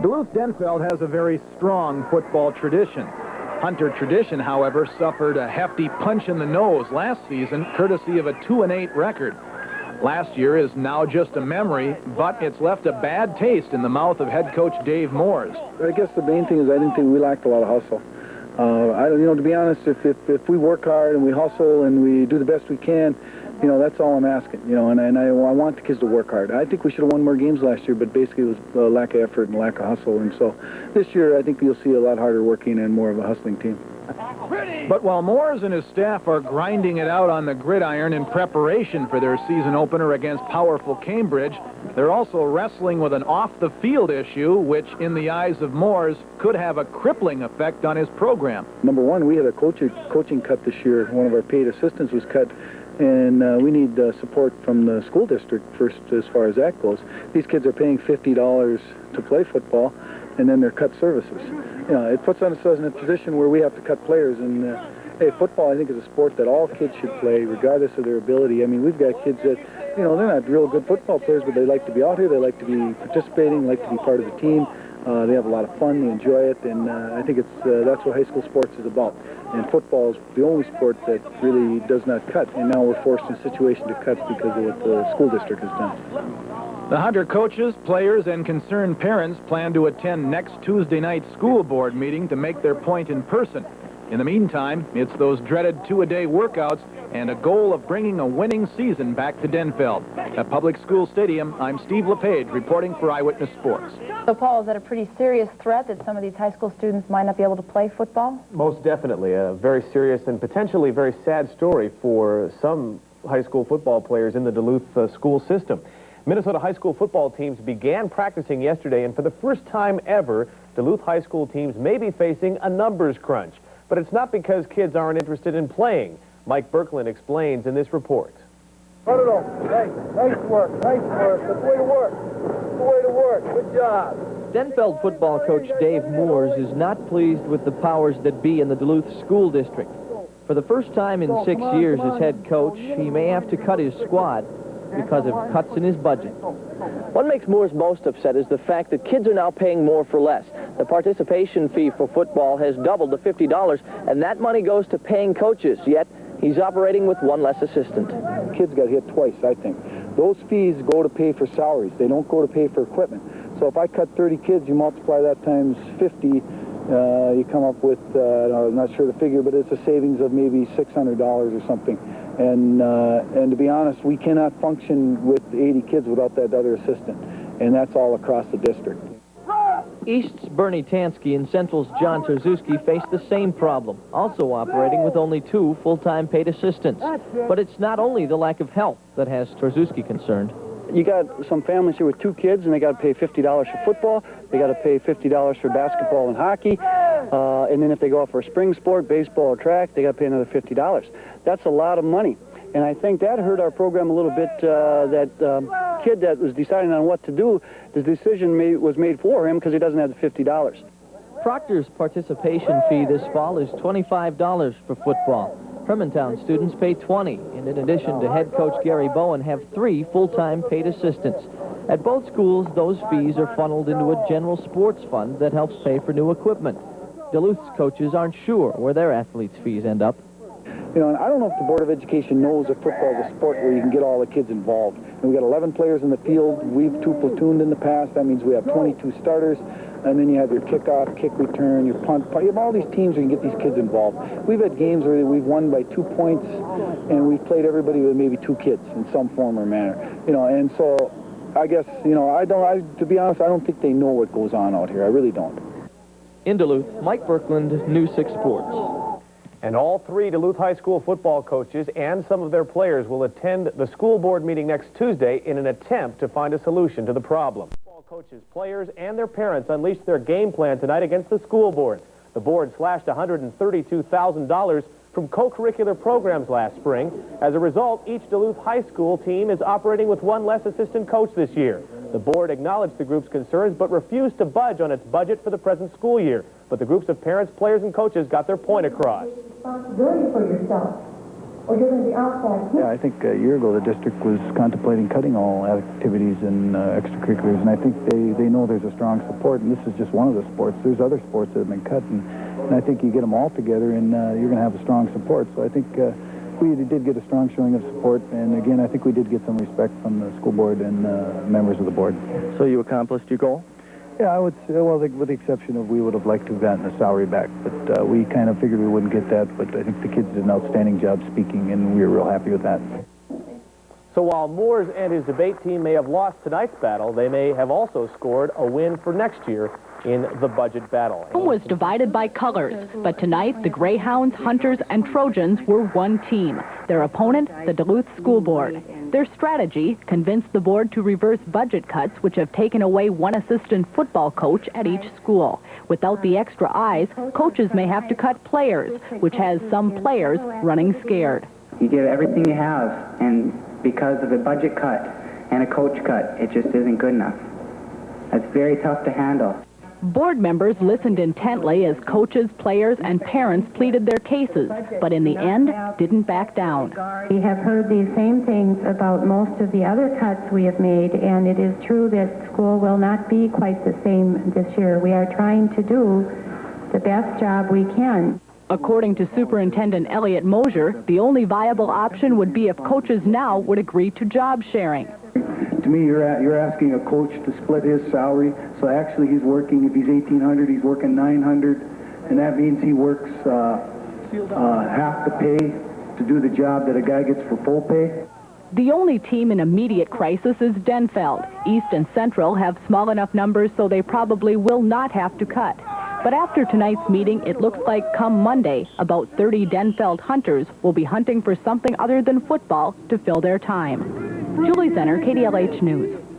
Duluth-Denfeld has a very strong football tradition. Hunter Tradition, however, suffered a hefty punch in the nose last season, courtesy of a 2-8 record. Last year is now just a memory, but it's left a bad taste in the mouth of head coach Dave Moores. I guess the main thing is I didn't think we lacked a lot of hustle. To be honest, if we work hard and we hustle and we do the best we can, that's all I'm asking, and I want the kids to work hard. I think we should have won more games last year, but basically it was a lack of effort and lack of hustle, and so this year I think you'll see a lot harder working and more of a hustling team. But while Moores and his staff are grinding it out on the gridiron in preparation for their season opener against powerful Cambridge, they're also wrestling with an off-the-field issue, which, in the eyes of Moores, could have a crippling effect on his program. Number one, we had a coaching cut this year. One of our paid assistants was cut, and we need support from the school district first as far as that goes. These kids are paying $50 to play football, and then they're cut services. It puts us in a position where we have to cut players, and hey, football I think is a sport that all kids should play regardless of their ability. I mean, we've got kids that, they're not real good football players, but they like to be out here, they like to be participating, like to be part of the team. They have a lot of fun, they enjoy it, and I think that's what high school sports is about. And football is the only sport that really does not cut, and now we're forced in a situation to cut because of what the school district has done. The Hunter coaches, players, and concerned parents plan to attend next Tuesday night school board meeting to make their point in person. In the meantime, it's those dreaded two-a-day workouts and a goal of bringing a winning season back to Denfeld. At Public School Stadium, I'm Steve LePage reporting for Eyewitness Sports. So, Paul, is that a pretty serious threat that some of these high school students might not be able to play football? Most definitely. A very serious and potentially very sad story for some high school football players in the Duluth school system. Minnesota high school football teams began practicing yesterday, and for the first time ever, Duluth high school teams may be facing a numbers crunch. But it's not because kids aren't interested in playing. Mike Birkeland explains in this report. Put it over. Nice work. That's the way to work. That's the way to work. Good job. Denfeld football coach Dave Moores is not pleased with the powers that be in the Duluth School District. For the first time in 6 years as head coach, he may have to cut his squad because of cuts in his budget. What makes Moores most upset is the fact that kids are now paying more for less. The participation fee for football has doubled to $50, and that money goes to paying coaches, yet he's operating with one less assistant. Kids got hit twice, I think. Those fees go to pay for salaries. They don't go to pay for equipment. So if I cut 30 kids, you multiply that times 50, you come up with, I'm not sure the figure, but it's a savings of maybe $600 or something. And to be honest, we cannot function with 80 kids without that other assistant. And that's all across the district. East's Bernie Tansky and Central's John Terzuski face the same problem, also operating with only 2 full-time paid assistants. But it's not only the lack of help that has Terzuski concerned. You got some families here with 2 kids, and they got to pay $50 for football. They got to pay $50 for basketball and hockey. And then if they go out for a spring sport, baseball or track, they got to pay another $50. That's a lot of money. And I think that hurt our program a little bit. That kid that was deciding on what to do, the decision was made for him because he doesn't have the $50. Proctor's participation fee this fall is $25 for football. Hermantown students pay $20, and in addition to head coach Gary Bowen, have 3 full-time paid assistants. At both schools, those fees are funneled into a general sports fund that helps pay for new equipment. Duluth's coaches aren't sure where their athletes' fees end up. And I don't know if the Board of Education knows that football is a sport where you can get all the kids involved. And we got 11 players in the field. We've 2 platooned in the past. That means we have 22 starters. And then you have your kickoff, kick return, your punt. You have all these teams where you can get these kids involved. We've had games where we've won by 2 points, and we've played everybody with maybe 2 kids in some form or manner. And so I guess, to be honest, I don't think they know what goes on out here. I really don't. In Duluth, Mike Birkeland, News 6 Sports. And all 3 Duluth High School football coaches and some of their players will attend the school board meeting next Tuesday in an attempt to find a solution to the problem. Football coaches, players, and their parents unleashed their game plan tonight against the school board. The board slashed $132,000 from co-curricular programs last spring. As a result, each Duluth High School team is operating with 1 less assistant coach this year. The board acknowledged the group's concerns but refused to budge on its budget for the present school year. But the groups of parents, players, and coaches got their point across. Responsibility for yourself. or given the outside. Yeah, I think a year ago the district was contemplating cutting all activities and extracurriculars, and I think they know there's a strong support, and this is just one of the sports. There's other sports that have been cut, and I think you get them all together, and you're going to have a strong support. So I think we did get a strong showing of support, and again, I think we did get some respect from the school board and members of the board. So you accomplished your goal? Yeah, I would say, well, with the exception of we would have liked to have gotten the salary back, but we kind of figured we wouldn't get that, but I think the kids did an outstanding job speaking, and we were real happy with that. So while Moores and his debate team may have lost tonight's battle, they may have also scored a win for next year in the budget battle. It was divided by colors, but tonight the Greyhounds, Hunters, and Trojans were one team. Their opponent, the Duluth School Board. Their strategy convinced the board to reverse budget cuts, which have taken away one assistant football coach at each school. Without the extra eyes, coaches may have to cut players, which has some players running scared. You give everything you have, and because of a budget cut and a coach cut, it just isn't good enough. That's very tough to handle. Board members listened intently as coaches, players, and parents pleaded their cases, but in the end, didn't back down. We have heard these same things about most of the other cuts we have made, and it is true that school will not be quite the same this year. We are trying to do the best job we can. According to Superintendent Elliot Mosier, the only viable option would be if coaches now would agree to job sharing. To me, you're asking a coach to split his salary, so actually he's working, if he's $1,800, he's working $900, and that means he works half the pay to do the job that a guy gets for full pay. The only team in immediate crisis is Denfeld. East and Central have small enough numbers so they probably will not have to cut. But after tonight's meeting, it looks like come Monday, about 30 Denfeld Hunters will be hunting for something other than football to fill their time. Julie Zenner, KDLH News.